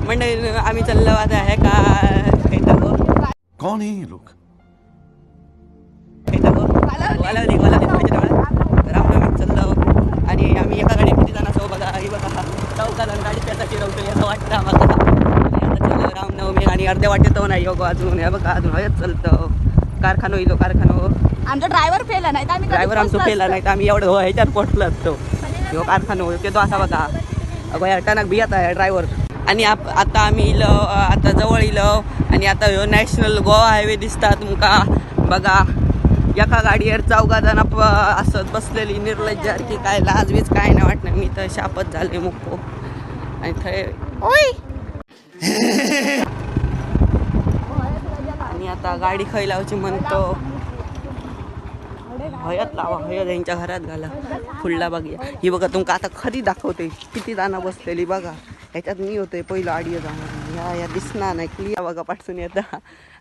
मंडळी आम्ही चाललो आता आहे का कौन है ये लोग? रामनवमी चाललो आणि आम्ही एका गाडीत किती जण असो बघा ही बघा चौका जण गाडी त्यासाठी रवतली असं वाटतं आम्हाला. आणि आता चाललो रामनवमी आणि अर्ध्या वाटेत नाही योग अजून हे बघा अजून हयच चालतं कारखानो इलो कारखानो. आमचा ड्रायव्हर फेल नाही तर आम्ही ड्रायव्हर आमचं फेला नाही तर आम्ही एवढं ह्याच्यात पोहोचलो असतो. ह्यो कारखानो तो असा बघा अगो अचानक भियात आहे ड्रायव्हर. आणि आता आम्ही इलो आता जवळ इलो आणि आता ह्यो नॅशनल गोवा हायवे दिसता तुमका बघा. एका गाडीवर चौघा जण असत बसलेली निर्लज्जारखी काय लाजवीच काय नाही वाटणार. मी तर शापत झाले मुक्को आणि थंय आणि आता गाडी खय लावची म्हणतो हयत लावा हयत यांच्या घरात घाला फुलला बघूया. ही बघा तुमका आता खरी दाखवते किती जण बसलेली बघा. ह्याच्यात मी होते पहिलं आडिओ जाणार या दिसणार नाही क्लिअर बघा पाठसून येता.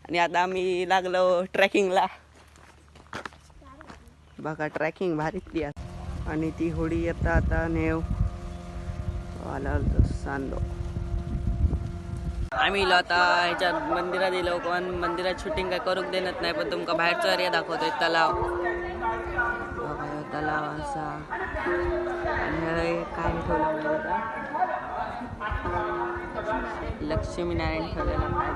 आणि आता आम्ही लागलो ट्रॅकिंगला बघा ट्रॅकिंग भारीतली आहे. आणि ती होडी येता आता नेव आला सांदो. आम्ही इलो आता ह्याच्यात मंदिरात येलो पण मंदिरात शूटिंग काय करूक देणार नाही. पण तुमका बाहेरचा एरिया दाखवतोय तलाव तलाव असा. आणि काय ठेवलं माहिती का लक्ष्मीनारायण ठेवलेला काय